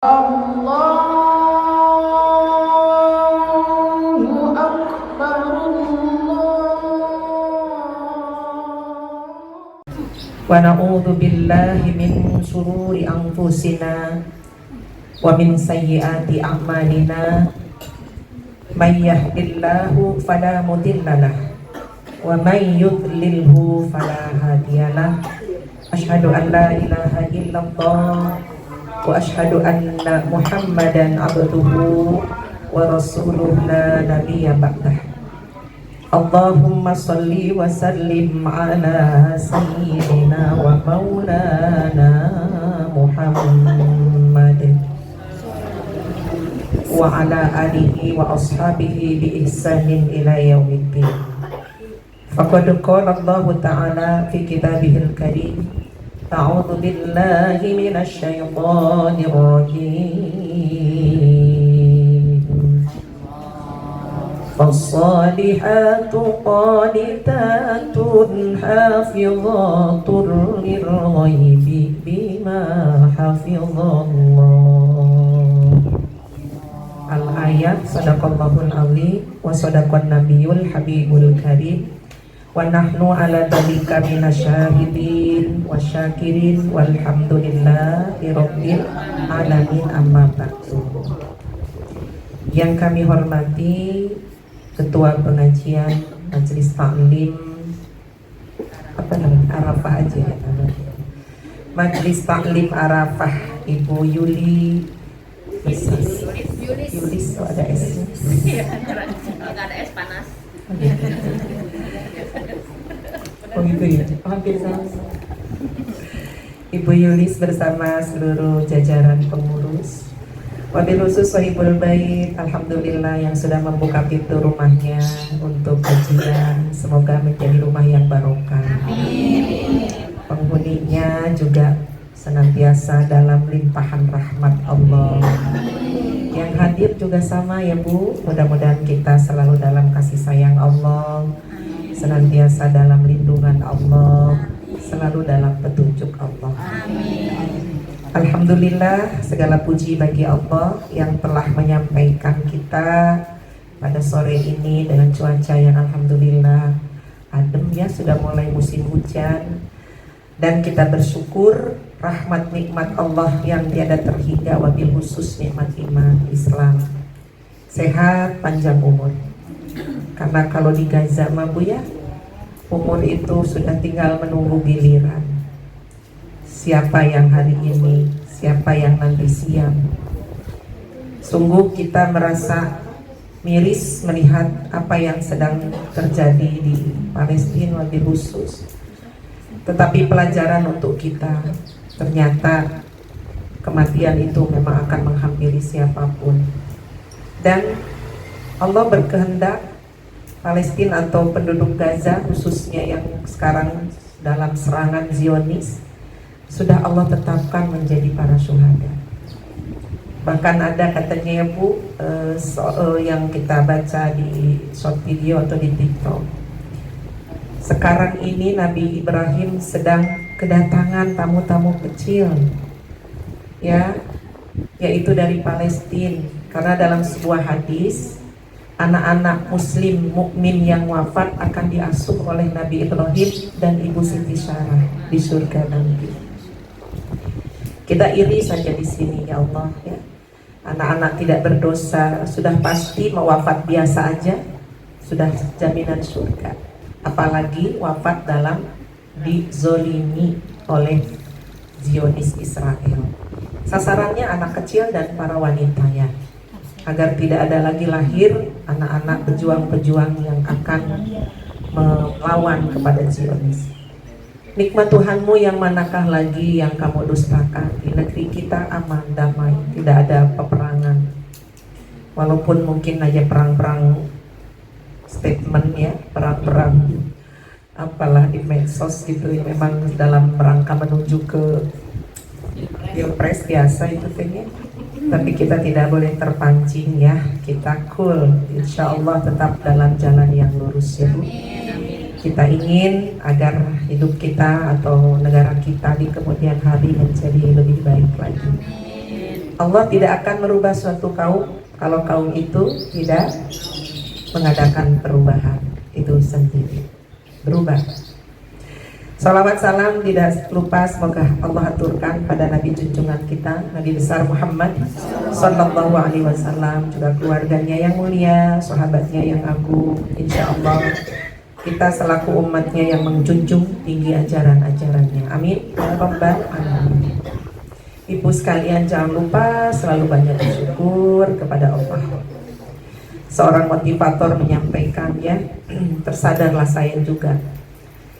Allahu Akbar, wa na'udzu billahi min syururi anfusina wa min sayyiati a'malina may yahdihillahu fala mudhillalah wa may yudlilhu fala hadiyalah. Asyhadu an la ilaha illallah wa asyhadu anna Muhammadan abduhu wa rasuluhu la nabiyya ba'dah. Allahumma salli wa sallim ala sayyidina wa maulana Muhammad wa ala alihi wa ashabihi bi ihsanin ila yaumiddin. Faqad qala Allah ta'ala fi kitabihil karim, a'udzu billahi minasy syaithanir rajim. Fassalihatu qanitatun hafizatun lilghaibi bima hafizallah. Al-ayat. Sadaqallahul azim wa sadaqan nabiyul habibul karim wa nahnu ala dzalika minasyahidin wasyakirin walhamdulillahi rabbil alamin, amma ba'du. Yang kami hormati Ketua Pengajian Majelis Taklim Arafah aja ya, Majelis Taklim Arafah, Ibu Yuli Yulis, oh ada S. Nggak ada es panas. Oh gitu ya, hampir sama. Ibu Yulis bersama seluruh jajaran pengurus, wabil khusus Sohibul Bait, alhamdulillah yang sudah membuka pintu rumahnya untuk kajian. Semoga menjadi rumah yang barokah. Penghuninya juga senantiasa dalam limpahan rahmat Allah. Yang hadir juga sama ya Bu, mudah-mudahan kita selalu dalam kasih sayang Allah, senantiasa dalam lindungan Allah, selalu dalam petunjuk Allah. Alhamdulillah, segala puji bagi Allah yang telah menyampaikan kita pada sore ini dengan cuaca yang alhamdulillah adem ya, sudah mulai musim hujan. Dan kita bersyukur rahmat nikmat Allah yang tiada terhingga, wabil khusus nikmat iman Islam, sehat, panjang umur. Karena kalau di Gaza mah Bu ya, umur itu sudah tinggal menunggu giliran. Siapa yang hari ini, siapa yang nanti siang. Sungguh kita merasa miris melihat apa yang sedang terjadi di Palestina wabil khusus. Tetapi pelajaran untuk kita, ternyata kematian itu memang akan menghampiri siapapun. Dan Allah berkehendak Palestina atau penduduk Gaza khususnya yang sekarang dalam serangan Zionis, sudah Allah tetapkan menjadi para syuhada. Bahkan ada katanya ya Bu, yang kita baca di short video atau di TikTok, sekarang ini Nabi Ibrahim sedang kedatangan tamu-tamu kecil ya, yaitu dari Palestina. Karena dalam sebuah hadis, anak-anak muslim mukmin yang wafat akan diasuh oleh Nabi Ibrahim dan Ibu Siti Sarah di surga nanti. Kita iri saja di sini ya Allah ya. Anak-anak tidak berdosa sudah pasti mau wafat biasa aja sudah jaminan surga. Apalagi wafat dalam dizolimi oleh Zionis Israel. Sasarannya anak kecil dan para wanita ya, agar tidak ada lagi lahir anak-anak pejuang-pejuang yang akan melawan kepada Zionis. Nikmat Tuhanmu yang manakah lagi yang kamu dustakan? Di negeri kita aman, damai, tidak ada peperangan. Walaupun mungkin aja perang-perang statement ya, perang-perang apalah di medsos gitu ya, memang dalam rangka menuju ke pilpres biasa itu kayaknya. Tapi kita tidak boleh terpancing ya, kita cool, insya Allah tetap dalam jalan yang lurus ya Bu. Kita ingin agar hidup kita atau negara kita di kemudian hari menjadi lebih baik lagi. Allah tidak akan merubah suatu kaum kalau kaum itu tidak mengadakan perubahan itu sendiri, berubah. Salawat salam tidak lupa semoga Allah aturkan pada Nabi junjungan kita, Nabi besar Muhammad Sallallahu Alaihi Wasallam, juga keluarganya yang mulia, sahabatnya yang agung. Insya Allah kita selaku umatnya yang menjunjung tinggi ajaran-ajarannya. Amin. Ya Rabbal Alamin. Ibu sekalian jangan lupa selalu banyak bersyukur kepada Allah. Seorang motivator menyampaikan ya, tersadarlah saya juga.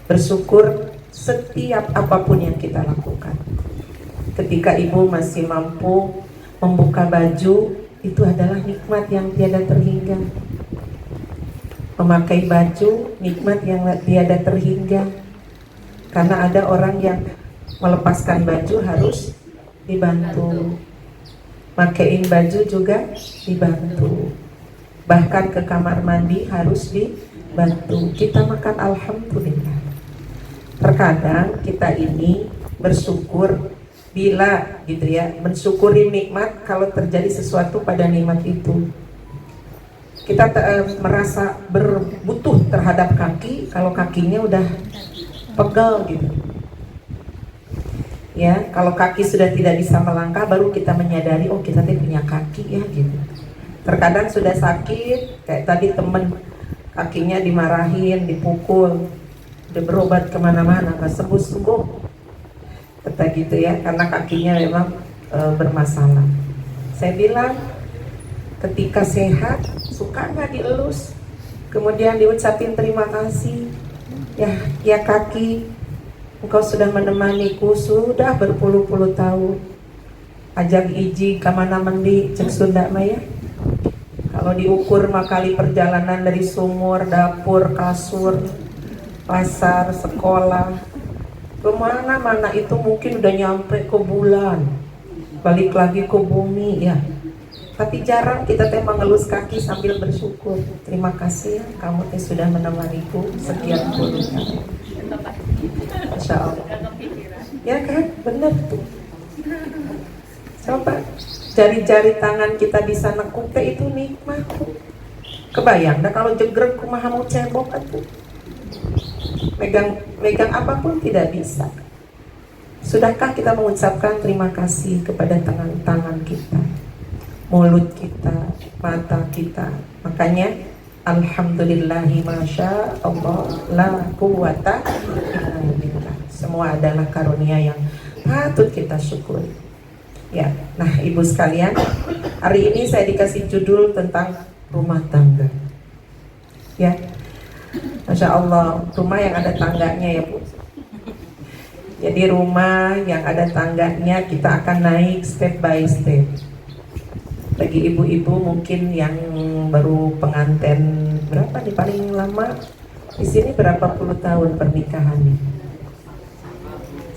Bersyukur setiap apapun yang kita lakukan. Ketika ibu masih mampu membuka baju, itu adalah nikmat yang tiada terhingga. Memakai baju, nikmat yang tiada terhingga. Karena ada orang yang melepaskan baju harus dibantu, makein baju juga dibantu, bahkan ke kamar mandi harus dibantu. Kita makan alhamdulillah. Terkadang kita ini bersyukur bila gitu ya, mensyukuri nikmat kalau terjadi sesuatu pada nikmat itu. Kita merasa berbutuh terhadap kaki kalau kakinya udah pegel gitu. Ya, kalau kaki sudah tidak bisa melangkah baru kita menyadari oh kita punya kaki ya gitu. Terkadang sudah sakit, kayak tadi temen kakinya dimarahin, dipukul, udah berobat kemana-mana nggak sembuh-sembuh, kata gitu ya, karena kakinya memang bermasalah. Saya bilang ketika sehat suka nggak dielus, kemudian diucapin terima kasih ya kaki, engkau sudah menemaniku sudah berpuluh-puluh tahun. Ajak iji kamana mendi cek Sunda maya. Kalau diukur makali perjalanan dari sumur, dapur, kasur, pasar, sekolah, kemana-mana itu mungkin udah nyampe ke bulan, balik lagi ke bumi ya. Tapi jarang kita mengelus kaki sambil bersyukur. Terima kasih ya, kamu sudah menemaniku sekian puluh tahun. Masya Allah. Ya kan, benar tuh. Coba jari-jari tangan kita bisa nekuk itu nikmat tuh. Kebayang dah kalau jegrek kumaha mau cebok tuh. Megang apapun tidak bisa. Sudahkah kita mengucapkan terima kasih kepada tangan-tangan kita, mulut kita, mata kita? Makanya alhamdulillahi masya Allah la quwwata illa billah. Semua adalah karunia yang patut kita syukuri. Ya, nah ibu sekalian, hari ini saya dikasih judul tentang rumah tangga. Ya, Masya Allah, rumah yang ada tangganya ya Bu. Jadi rumah yang ada tangganya kita akan naik step by step. Bagi ibu-ibu mungkin yang baru pengantin, berapa nih paling lama di sini, berapa puluh tahun pernikahannya?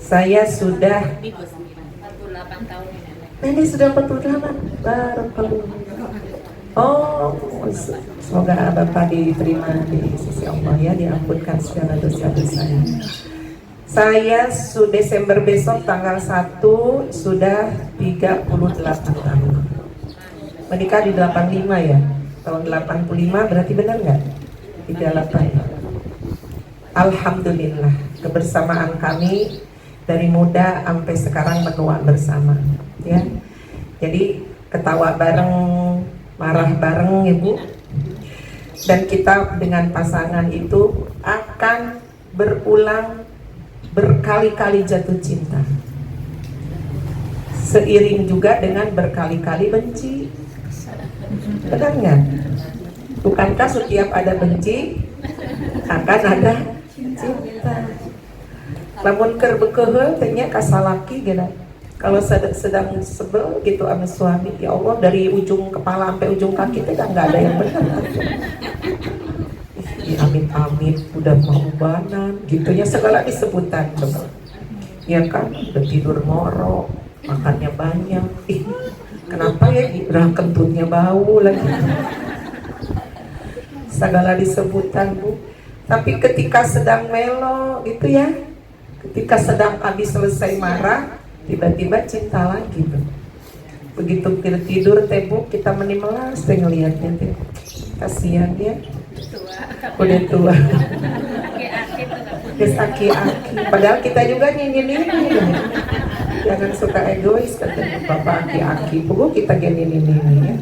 Saya sudah 48 tahun ini. Ini sudah 48. Barakallahu. Oh, semoga Bapak diterima di sisi Allah ya, diampunkan segala dosa-dosanya. Saya Desember besok tanggal 1 sudah 38 tahun. Menikah di 85 ya. Tahun 85 berarti benar nggak? 38. Alhamdulillah, kebersamaan kami dari muda sampai sekarang menua bersama ya. Jadi ketawa bareng, marah bareng Ibu. Dan kita dengan pasangan itu akan berulang berkali-kali jatuh cinta, seiring juga dengan berkali-kali benci. Benar nggak? Bukankah setiap ada benci akan ada cinta? Namun kerbekeuheul tehnya kasalaki gitu. Kalau sedang sebel gitu sama suami, ya Allah dari ujung kepala sampai ujung kaki itu nggak ada yang benar. Ya amit-amit udah mau banan gitu ya, segala disebutan coba. Ya kan, udah tidur ngorok, makannya banyak. Kenapa ya kentutnya bau lagi. Segala disebutan Bu. Tapi ketika sedang melo gitu ya, ketika sedang habis selesai marah, tiba-tiba cinta lagi Bu. Begitu kita tidur teh Bu, kita menimelas teh ngelihatnya teh. Kasihan ya, Tua. udah tua. Aki-aki tuh nggak punya. Geus aki-aki. Padahal kita juga nini. Jangan suka egois katanya Bapak aki-aki. Pugu kita gini ya.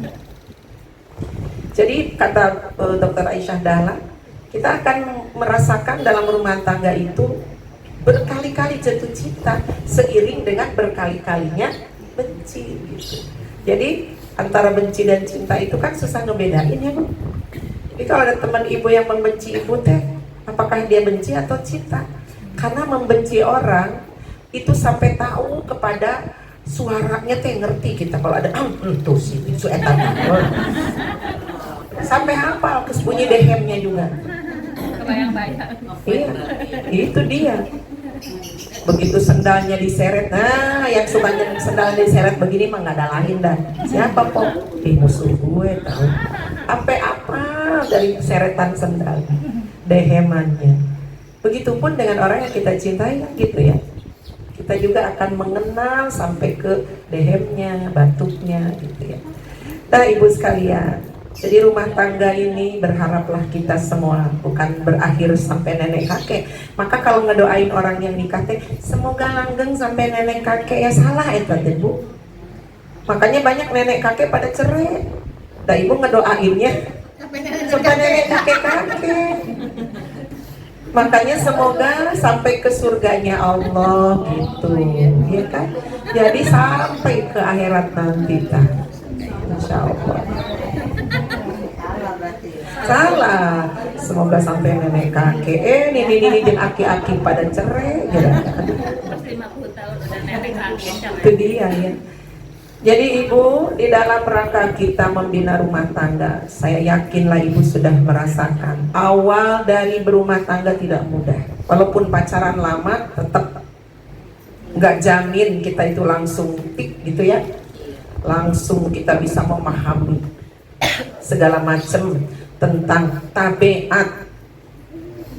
Jadi kata Dr. Aisyah Dahlan, kita akan merasakan dalam rumah tangga itu berkali-kali jatuh cinta seiring dengan berkali-kalinya benci gitu. Jadi antara benci dan cinta itu kan susah ngebedain ya Bu. Jadi kalau ada teman ibu yang membenci ibu teh, apakah dia benci atau cinta? Karena membenci orang itu sampai tahu kepada suaranya teh, ngerti kita kalau ada tuh si itu etan. Sampai hafal bunyi dehemnya juga. Kebayang-bayang. Iya, itu dia. Begitu sendalnya diseret, nah yang sukanya sendalnya diseret begini mah nggak ada lain dah. Siapa Pop? Musuh gue tahu. Apa dari seretan sendal, dehemannya. Begitupun dengan orang yang kita cintai gitu ya. Kita juga akan mengenal sampai ke dehemnya, batuknya gitu ya. Nah ibu sekalian, jadi rumah tangga ini berharaplah kita semua bukan berakhir sampai nenek kakek. Maka kalau ngedoain orang yang nikah teh semoga langgeng sampai nenek kakek, ya salah itu teh Bu. Makanya banyak nenek kakek pada cerai. Nah ibu ngedoainnya sampai nenek kakek. Makanya semoga sampai ke surganya Allah gitu, ya kan? Jadi sampai ke akhirat nanti ta. Insya Allah. Salah, semoga sampai nenek kakek. Ini dan aki-aki pada cerai. Terus 50 tahun udah nenek kakek. Itu dia ya. Jadi ibu, di dalam rangka kita membina rumah tangga, saya yakinlah ibu sudah merasakan awal dari berumah tangga tidak mudah. Walaupun pacaran lama, tetap nggak jamin kita itu langsung tik gitu ya. Langsung kita bisa memahami segala macam tentang tabiat,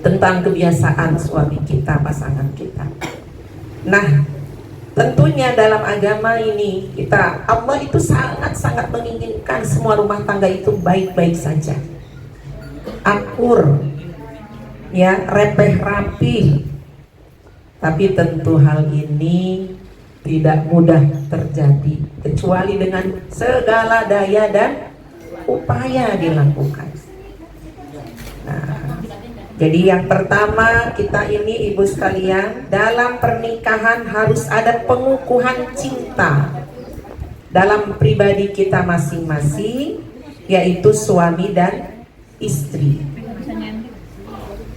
tentang kebiasaan suami kita, pasangan kita. Nah, tentunya dalam agama ini Allah itu sangat-sangat menginginkan semua rumah tangga itu baik-baik saja, akur, ya, repeh rapi. Tapi tentu hal ini tidak mudah terjadi kecuali dengan segala daya dan upaya dilakukan. Nah, jadi yang pertama kita ini ibu sekalian, dalam pernikahan harus ada pengukuhan cinta dalam pribadi kita masing-masing, yaitu suami dan istri.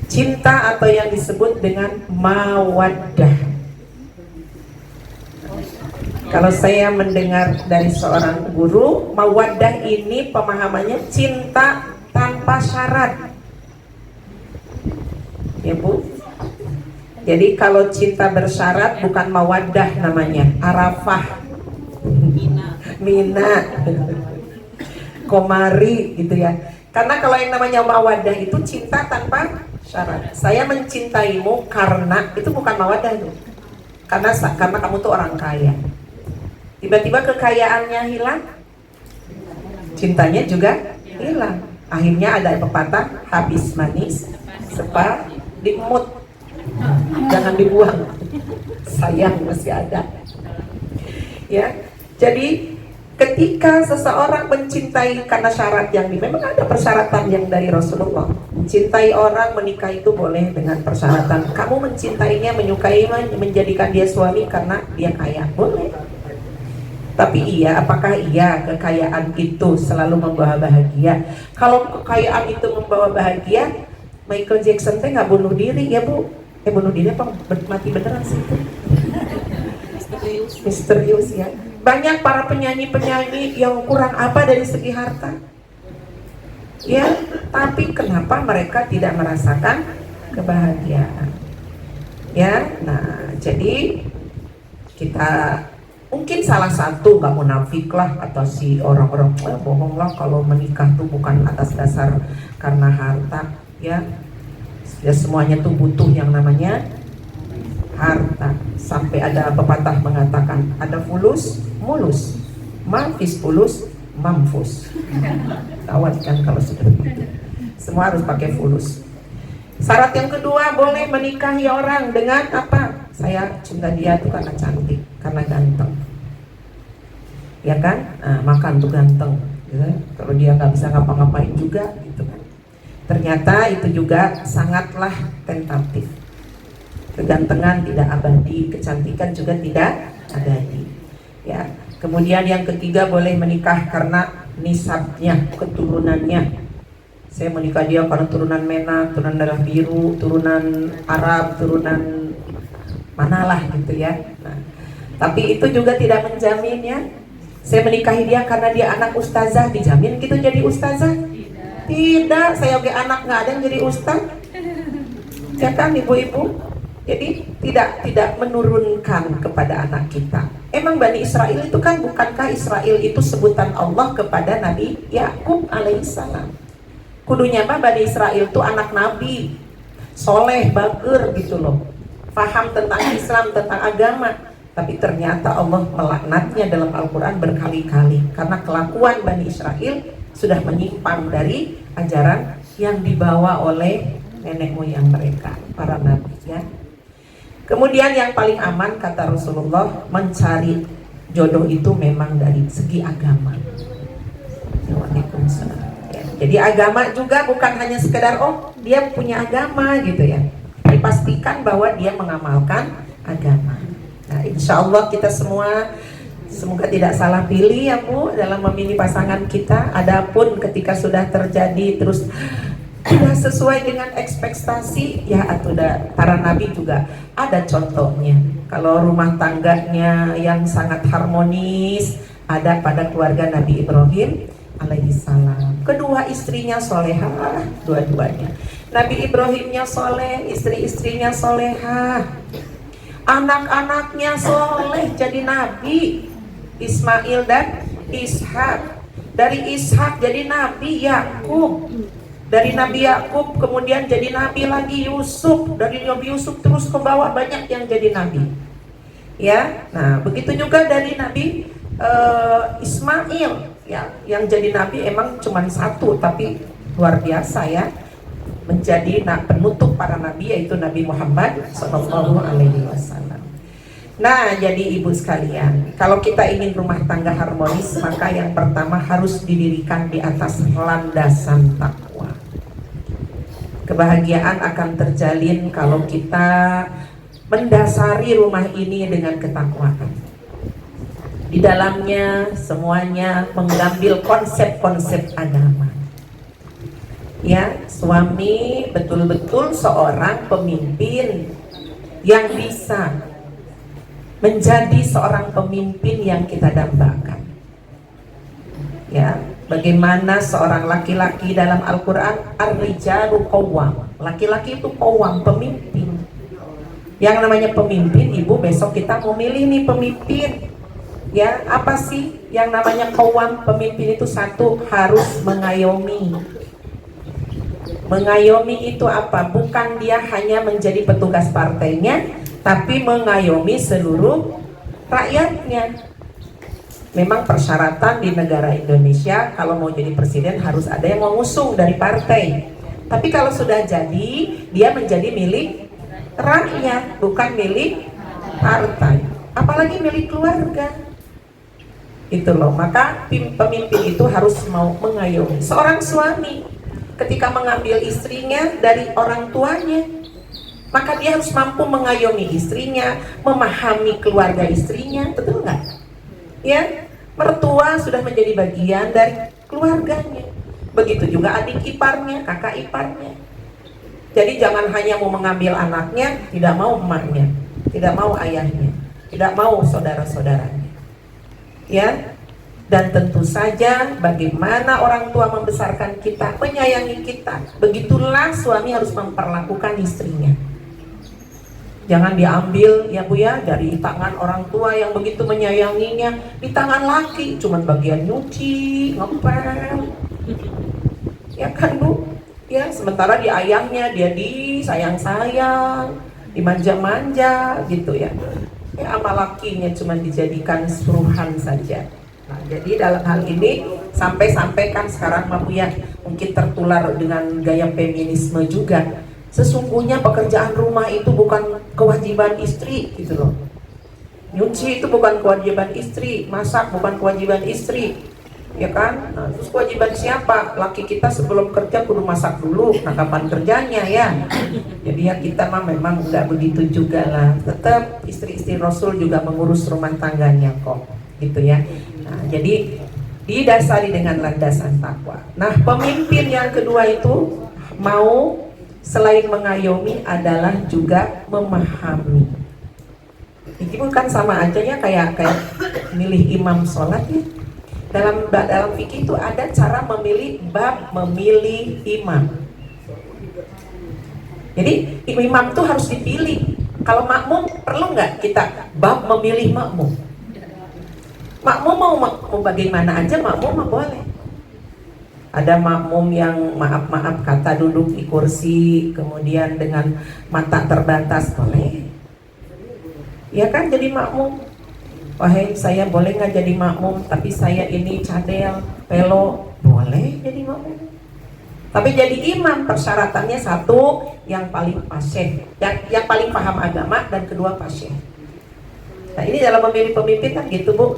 Cinta atau yang disebut dengan mawaddah. Kalau saya mendengar dari seorang guru, mawaddah ini pemahamannya cinta tanpa syarat. Ya Bu. Jadi kalau cinta bersyarat bukan mawaddah namanya, arafah, mina, komari gitu ya. Karena kalau yang namanya mawaddah itu cinta tanpa syarat. Saya mencintaimu karena itu bukan mawaddah itu. Karena kamu tuh orang kaya. Tiba-tiba kekayaannya hilang, cintanya juga hilang. Akhirnya ada pepatah, habis manis sepa dimut, jangan dibuang, sayang masih ada. Ya, jadi ketika seseorang mencintai karena syarat yang memang ada persyaratan yang dari Rasulullah. Mencintai orang, menikah itu boleh dengan persyaratan. Kamu mencintainya, menyukainya, menjadikan dia suami karena dia kaya, boleh. Tapi apakah kekayaan itu selalu membawa bahagia? Kalau kekayaan itu membawa bahagia, Michael Jackson teh nggak bunuh diri ya Bu? Bunuh diri apa mati beneran sih itu? Misterius ya. Banyak para penyanyi-penyanyi yang kurang apa dari segi harta. Ya, tapi kenapa mereka tidak merasakan kebahagiaan? Ya, nah jadi kita mungkin salah satu nggak munafik lah atau si orang-orang bohong lah kalau menikah tuh bukan atas dasar karena harta ya semuanya tuh butuh yang namanya harta. Sampai ada pepatah mengatakan ada fulus mulus, Mafis fulus, mamfus. Tawat kan kalau sudah begitu. Semua harus pakai fulus. Syarat yang kedua, boleh menikahi orang dengan apa? Saya cinta dia tuh karena cantik, karena ganteng. Ya kan? Nah, makan tuh ganteng. Ya. Kalau dia nggak bisa ngapa-ngapain juga, gitu kan. Ternyata itu juga sangatlah tentatif. Kegantengan tidak abadi, kecantikan juga tidak abadi. Ya. Kemudian yang ketiga, boleh menikah karena nisabnya, keturunannya. Saya menikah dia karena turunan Menak, turunan darah biru, turunan Arab, turunan manalah gitu ya. Nah, tapi itu juga tidak menjamin ya. Saya menikahi dia karena dia anak ustazah, dijamin gitu jadi ustazah? Tidak, saya oke anak nggak ada yang jadi ustaz. Ya kan ibu-ibu? Jadi tidak menurunkan kepada anak kita. Emang Bani Israel itu kan, bukankah Israel itu sebutan Allah kepada Nabi Yakub alaihissalam? Kudunya mah Bani Israel itu anak Nabi, soleh, bager gitu loh, paham tentang Islam, tentang agama. Tapi ternyata Allah melaknatnya dalam Al-Quran berkali-kali karena kelakuan Bani Israel sudah menyimpang dari ajaran yang dibawa oleh nenek moyang mereka, para nabi ya. Kemudian yang paling aman kata Rasulullah, mencari jodoh itu memang dari segi agama. Waalaikumsalam. Ya, jadi agama juga bukan hanya sekedar oh dia punya agama gitu ya. Dipastikan bahwa dia mengamalkan agama. Nah, insya Allah kita semua semoga tidak salah pilih ya Bu dalam memilih pasangan kita. Adapun ketika sudah terjadi terus sudah sesuai dengan ekspektasi ya, atau para nabi juga ada contohnya. Kalau rumah tangganya yang sangat harmonis ada pada keluarga Nabi Ibrahim alaihissalam. Kedua istrinya solehah, dua-duanya. Nabi Ibrahimnya soleh, istri-istrinya solehah, anak-anaknya soleh jadi nabi, Ismail dan Ishak. Dari Ishak jadi nabi Yakub. Dari Nabi Yakub kemudian jadi nabi lagi Yusuf. Dari Nabi Yusuf terus ke bawah banyak yang jadi nabi. Ya, nah begitu juga dari Nabi Ismail ya, yang jadi nabi emang cuma satu tapi luar biasa ya, menjadi penutup para nabi yaitu Nabi Muhammad Sallallahu Alaihi Wasallam. Nah, jadi ibu sekalian, kalau kita ingin rumah tangga harmonis, maka yang pertama harus didirikan di atas landasan takwa. Kebahagiaan akan terjalin kalau kita mendasari rumah ini dengan ketakwaan. Di dalamnya semuanya mengambil konsep-konsep agama. Ya, suami betul-betul seorang pemimpin yang bisa menjadi seorang pemimpin yang kita dambakan. Ya, bagaimana seorang laki-laki dalam Al-Quran, ar-rijalu qawwam, laki-laki itu qawwam, pemimpin. Yang namanya pemimpin, ibu besok kita mau milih nih pemimpin. Ya, apa sih yang namanya qawwam? Pemimpin itu satu, harus mengayomi. Mengayomi itu apa? Bukan dia hanya menjadi petugas partainya, tapi mengayomi seluruh rakyatnya. Memang persyaratan di negara Indonesia kalau mau jadi presiden harus ada yang mengusung dari partai. Tapi kalau sudah jadi, dia menjadi milik rakyat, bukan milik partai. Apalagi milik keluarga. Itu loh, maka pemimpin itu harus mau mengayomi. Seorang suami ketika mengambil istrinya dari orang tuanya, maka dia harus mampu mengayomi istrinya, memahami keluarga istrinya, betul nggak? Ya, mertua sudah menjadi bagian dari keluarganya. Begitu juga adik iparnya, kakak iparnya. Jadi jangan hanya mau mengambil anaknya, tidak mau emaknya, tidak mau ayahnya, tidak mau saudara-saudaranya. Ya, dan tentu saja bagaimana orang tua membesarkan kita, menyayangi kita, begitulah suami harus memperlakukan istrinya. Jangan diambil ya Bu ya dari tangan orang tua yang begitu menyayanginya, di tangan laki cuman bagian nyuci, ngepel. Ya kan Bu? Ya, sementara di ayahnya dia disayang-sayang, dimanja-manja gitu ya. Ya, sama lakinya cuman dijadikan suruhan saja. Nah, jadi dalam hal ini sampai kan sekarang ya mungkin tertular dengan gaya feminisme juga. Sesungguhnya pekerjaan rumah itu bukan kewajiban istri gitu loh. Nyuci itu bukan kewajiban istri, masak bukan kewajiban istri, ya kan? Nah, terus kewajiban siapa? Laki kita sebelum kerja kudu masak dulu. Nah, kapan kerjanya ya? Jadi ya kita mah memang nggak begitu juga lah. Tetap istri-istri Rasul juga mengurus rumah tangganya kok, gitu ya. Nah, jadi didasari dengan landasan takwa. Nah, pemimpin yang kedua itu mau selain mengayomi adalah juga memahami. Ini bukan sama aja ya kayak milih imam sholat ya. Dalam fikih itu ada cara memilih bab memilih imam. Jadi imam itu harus dipilih. Kalau makmum perlu nggak kita bab memilih makmum? Makmum mau bagaimana aja makmum mah boleh. Ada makmum yang maaf kata duduk di kursi kemudian dengan mata terbatas boleh. Ya kan jadi makmum. Wahai saya boleh nggak jadi makmum tapi saya ini cadel, pelo, boleh jadi makmum. Tapi jadi imam persyaratannya satu yang paling fasih, yang paling paham agama dan kedua fasih. Nah ini dalam memilih pemimpin kan gitu Bu.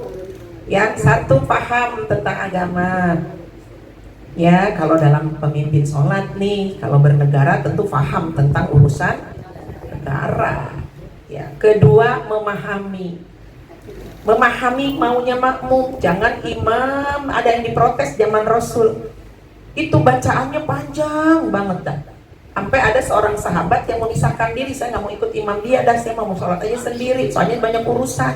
Yang satu paham tentang agama. Ya kalau dalam pemimpin sholat nih, kalau bernegara tentu paham tentang urusan negara. Ya kedua memahami maunya makmum. Jangan imam ada yang diprotes zaman Rasul. Itu bacaannya panjang banget dah. Sampai ada seorang sahabat yang memisahkan diri, saya nggak mau ikut imam dia, dah saya mau sholat aja sendiri, soalnya banyak urusan.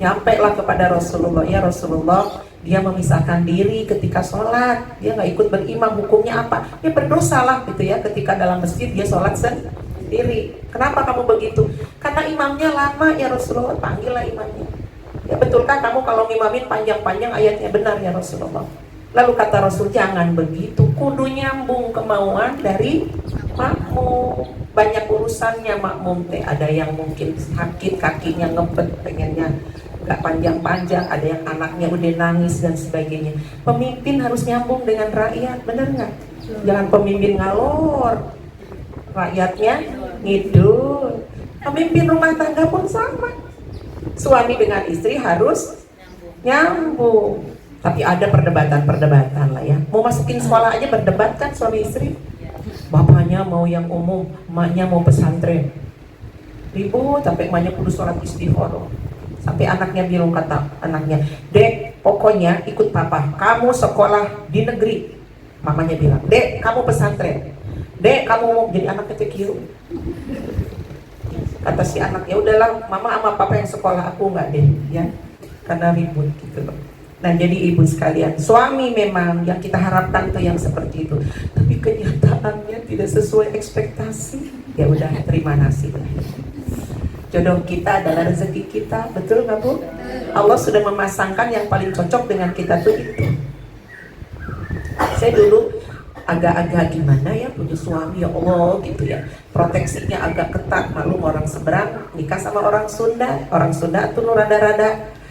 Nyampe lah kepada Rasulullah, ya Rasulullah, dia memisahkan diri ketika sholat, dia nggak ikut berimam, hukumnya apa? Ya berdosa lah gitu ya, ketika dalam masjid dia sholat sendiri. Kenapa kamu begitu? Karena imamnya lama ya Rasulullah, panggillah imamnya. Ya betulkah kamu kalau ngimamin panjang-panjang ayatnya? Benar ya Rasulullah. Lalu kata Rasul, jangan begitu, kudu nyambung kemauan dari makmum. Banyak urusannya makmum teh, ada yang mungkin sakit kakinya ngepet pengennya nggak panjang-panjang, ada yang anaknya udah nangis dan sebagainya. Pemimpin harus nyambung dengan rakyat, bener nggak? Jangan pemimpin ngalor, rakyatnya ngidul. Pemimpin rumah tangga pun sama, suami dengan istri harus nyambung. Tapi ada perdebatan lah ya. Mau masukin sekolah aja berdebat kan suami istri. Bapaknya mau yang umum, emaknya mau pesantren. Ribut sampai emaknya kudu sholat istikharah. Sampai anaknya bilang, kata anaknya, "Dek, pokoknya ikut papa. Kamu sekolah di negeri." Mamanya bilang, "Dek, kamu pesantren. Dek, kamu mau jadi anak kecil." Kata si anak, "Ya udahlah, mama sama papa yang sekolah, aku enggak deh." Ya, karena ribut gitu loh. Nah jadi ibu sekalian, suami memang yang kita harapkan tuh yang seperti itu, tapi kenyataannya tidak sesuai ekspektasi. Ya udah, terima nasib. Jodoh kita adalah rezeki kita, betul nggak Bu? Allah sudah memasangkan yang paling cocok dengan kita tuh itu. Saya dulu agak-agak gimana ya punya suami, ya Allah gitu ya, proteksinya agak ketat. Malu orang seberang nikah sama orang Sunda tuh rada-rada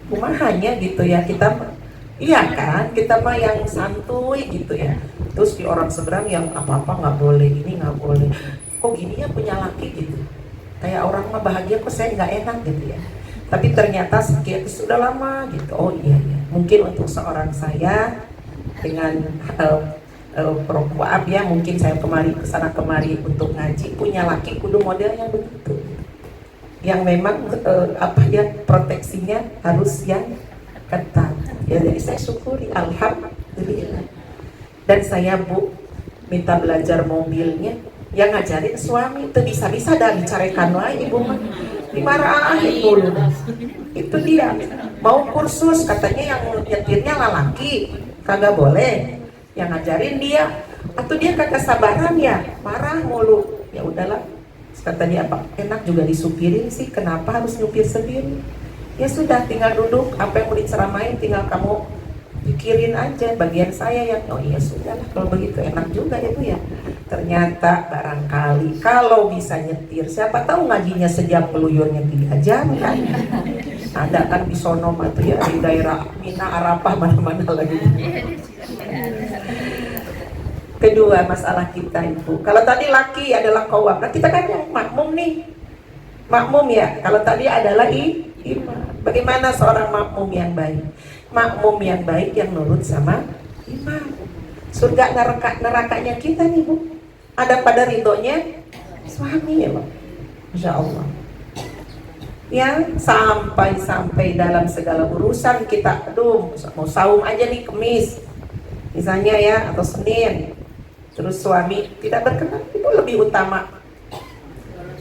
kumahannya gitu ya, kita iya kan, kita mah yang santuy gitu ya. Terus di orang seberang yang apa-apa nggak boleh, ini nggak boleh, kok gini ya punya laki gitu, kayak orang mah bahagia, kok saya nggak enak gitu ya. Tapi ternyata sekian sudah lama gitu. Oh iya ya, mungkin untuk seorang saya dengan maaf ya, mungkin saya kesana kemari untuk ngaji, punya laki kudu modelnya begitu, yang memang proteksinya harus yang ketat ya. Jadi saya syukuri, alhamdulillah. Dan saya Bu minta belajar mobilnya, yang ngajarin suami itu bisa-bisa dan dicarekan wae ibu mah dimarahin dulu. Itu dia mau kursus, katanya yang nyetirnya lelaki kagak boleh, yang ngajarin dia. Atau dia kagak sabaran ya, marah mulu. Ya udahlah, kata dia, apa enak juga disupirin sih, kenapa harus nyupir sendiri? Ya sudah, tinggal duduk, apa yang mau diceramain tinggal kamu pikirin aja, bagian saya yang oh iya sudahlah kalau begitu, enak juga itu ya. Ternyata barangkali kalau bisa nyetir, siapa tahu ngajinya sejam peluyurnya 3 jam kan. Ada kan di sono tuh ya, di daerah Mina, Arafah, mana-mana lagi. Kedua masalah kita itu, kalau tadi laki adalah qawwam, nah kita kan yang makmum nih, makmum ya. Kalau tadi adalah imam. Bagaimana seorang makmum yang baik? Makmum yang baik yang nurut sama imam. Surga nerakanya kita nih Bu, ada pada ridhonya suami ya Pak. Masya Allah. Ya sampai dalam segala urusan kita, aduh mau saum aja nih Kemis misalnya ya, atau Senin, terus suami tidak berkenan, itu lebih utama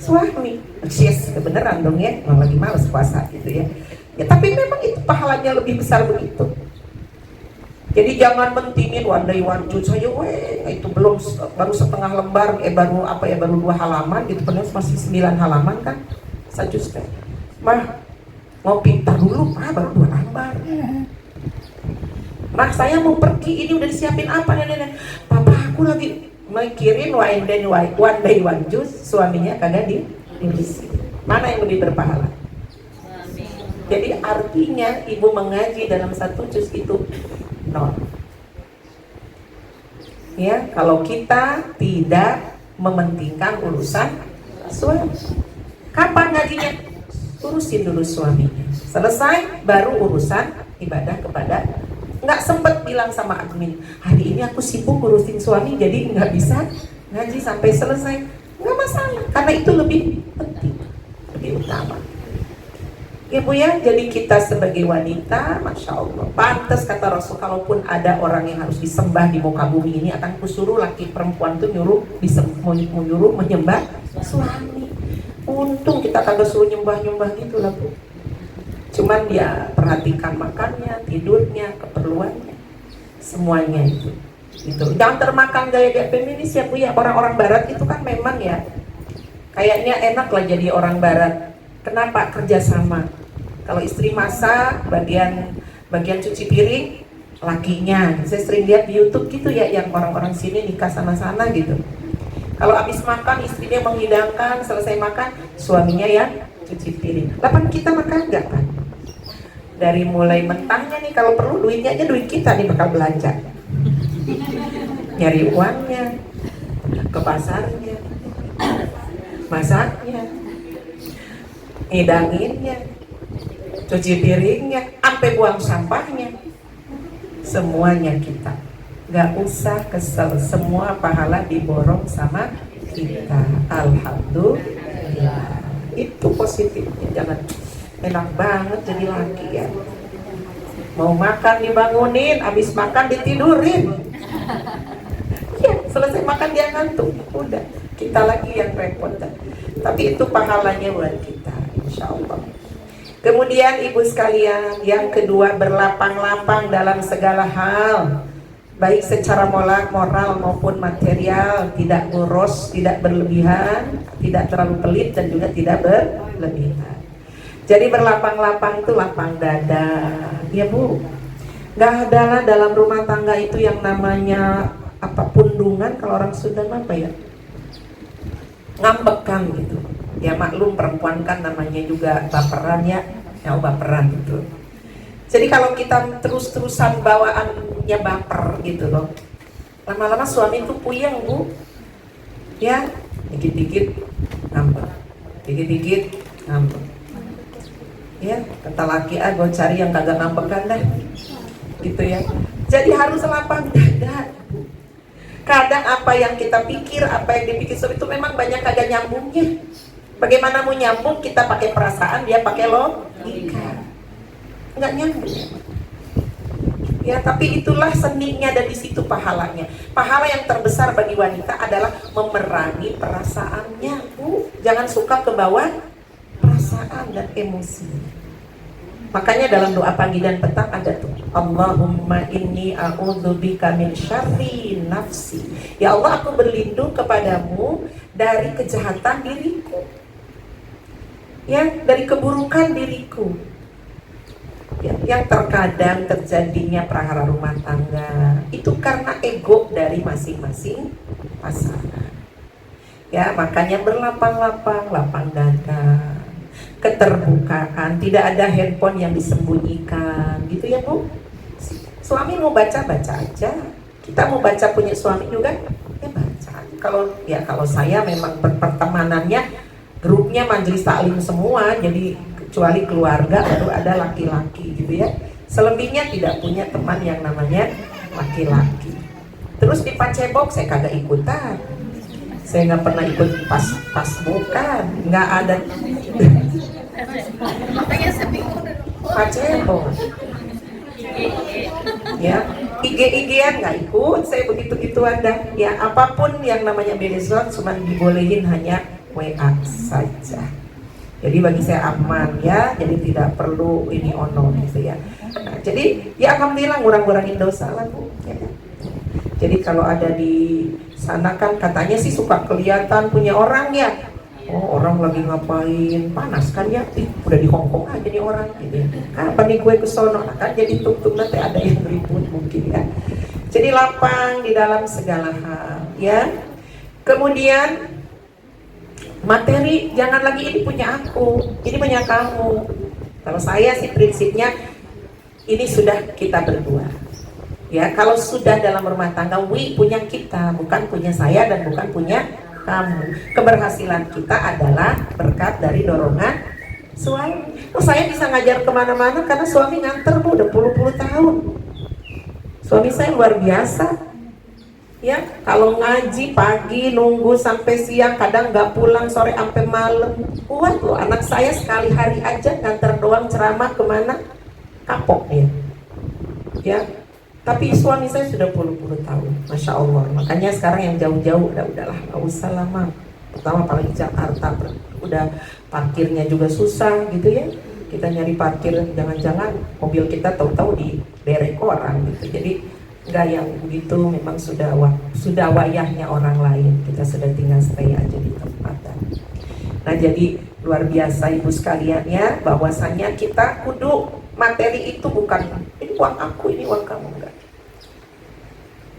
suami. Yes, kebenaran dong ya, memang lagi males puasa gitu ya. Ya tapi memang itu pahalanya lebih besar begitu. Jadi jangan mentingin one day one juz saja, itu belum, baru setengah lembar, baru 2 halaman gitu, padahal masih 9 halaman kan sajus teh. Mah ngopi tar dulu, baru 2 lembar. Mah saya mau pergi, ini udah disiapin apa nenek? Papa aku lagi mikirin one day one juz, suaminya kagak diisi. Mana yang lebih berpahala? Jadi artinya ibu mengaji dalam 1 juz itu nol. Ya, kalau kita tidak mementingkan urusan suami. Kapan ngajinya? Urusin dulu suaminya. Selesai baru urusan ibadah kepada. Nggak sempet bilang sama admin, hari ini aku sibuk ngurusin suami jadi nggak bisa ngaji sampai selesai. Nggak masalah, karena itu lebih penting, lebih utama. Ya Bu ya, jadi kita sebagai wanita, Masya Allah, pantas kata Rasul, kalaupun ada orang yang harus disembah di muka bumi ini, akan kusuruh laki perempuan tuh nyuruh menyembah suami. Untung kita kagak suruh nyembah gitu lah Bu. Cuman dia perhatikan makannya, tidurnya, keperluannya, semuanya itu. Jangan termakan gaya-gaya feminis ya Bu ya. Orang-orang Barat itu kan memang ya, kayaknya enak lah jadi orang Barat. Kenapa? Kerjasama. Kalau istri masak, bagian cuci piring lakinya. Saya sering lihat di YouTube gitu ya, yang orang-orang sini nikah sana-sana gitu. Kalau habis makan istrinya menghidangkan, selesai makan suaminya yang cuci piring. Lapan kita makan enggak kan? Dari mulai mentahnya nih, kalau perlu duitnya aja duit kita nih bakal belanja. Nyari uangnya, ke pasarnya, masaknya, ngidanginnya, cuci piringnya, sampai buang sampahnya, semuanya kita. Gak usah kesel, semua pahala diborong sama kita. Alhamdulillah. Itu positifnya. Jangan enak banget jadi laki ya, mau makan dibangunin, habis makan ditidurin. Ya, selesai makan dia ngantuk, udah kita lagi yang repot. Tapi itu pahalanya buat kita, insya Allah. Kemudian ibu sekalian, yang kedua, berlapang-lapang dalam segala hal, baik secara moral maupun material. Tidak boros, tidak berlebihan, tidak terlalu pelit, dan juga tidak berlebihan. Jadi berlapang-lapang itu lapang dada, ya Bu. Gak adalah dalam rumah tangga itu yang namanya pundungan, kalau orang Sunda apa ya, ngambekan gitu. Ya maklum, perempuan kan namanya juga baperan ya baperan gitu. Jadi kalau kita terus-terusan bawaannya baper gitu loh, lama-lama suami itu puyeng Bu. Ya, dikit-dikit ngambek, dikit-dikit ngambek. Ya, kata laki, gue cari yang kagak ngambekan dah, gitu ya. Jadi harus lapang dada. Kadang apa yang kita pikir, apa yang dipikir itu memang banyak kagak nyambungnya. Bagaimana mau nyambung? Kita pakai perasaan, dia pakai logika, nggak nyambung. Ya, tapi itulah seninya, dan di situ pahalanya. Pahala yang terbesar bagi wanita adalah memerangi perasaannya Bu. Jangan suka ke bawah perasaan dan emosi. Makanya dalam doa pagi dan petang ada tuh, Allahumma inni a'udzubika min syarri nafsi. Ya Allah, aku berlindung kepadamu dari kejahatan diriku, ya, dari keburukan diriku. Ya, yang terkadang terjadinya prahara rumah tangga itu karena ego dari masing-masing pasangan. Ya, makanya berlapang-lapang, lapang dada. keterbukaan, tidak ada handphone yang disembunyikan, gitu ya Bu. Suami mau baca aja, kita mau baca punya suami juga, ya baca. Kalau saya memang pertemanannya grupnya majelis taklim semua, jadi kecuali keluarga baru ada laki-laki gitu ya. Selebihnya tidak punya teman yang namanya laki-laki. Terus di Pacebok saya kagak ikutan. Saya nggak pernah ikut pas bukan, nggak ada. Makanya seminggu Pacebok. Ya, IG-an nggak ikut, saya begitu ada. Ya apapun yang namanya Belizon cuma dibolehin hanya WA saja. Jadi bagi saya aman ya, jadi tidak perlu ini ono gitu ya. Nah, jadi ya alhamdulillah ngurang-ngurangin dosa lah Bu. Ya. Jadi kalau ada di sana kan katanya sih suka kelihatan punya orang ya. Oh orang lagi ngapain, panas kan ya, udah di Hongkong aja nih orang gitu ya. Kapan nih gue ke sono, kan jadi tung-tung nanti ada yang ribut mungkin ya. Jadi lapang di dalam segala hal ya. Kemudian materi jangan lagi ini punya aku, ini punya kamu. Kalau saya sih prinsipnya ini sudah kita berdua. Ya, kalau sudah dalam rumah tangga, punya kita, bukan punya saya dan bukan punya kamu. Keberhasilan kita adalah berkat dari dorongan suami. Oh, saya bisa ngajar kemana-mana karena suami nganter Bu, udah puluh-puluh tahun. Suami saya luar biasa. Ya, kalau ngaji pagi nunggu sampai siang, kadang nggak pulang sore sampai malam. Kuat loh, anak saya sekali hari aja nganter doang ceramah kemana, kapok ya. Ya, tapi suami saya sudah puluh-puluh tahun, masya Allah. Makanya sekarang yang jauh-jauh udahlah, nggak usah lama. Pertama apalagi Jakarta, udah parkirnya juga susah gitu ya. Kita nyari parkir jangan-jangan mobil kita tahu-tahu di derek orang gitu. Jadi nggak yang begitu, memang sudah wayahnya orang lain. Kita sudah tinggal stay aja di tempat. Nah jadi luar biasa ibu sekalian ya, bahwasanya kita kudu materi itu bukan ini uang aku, ini uang kamu, enggak.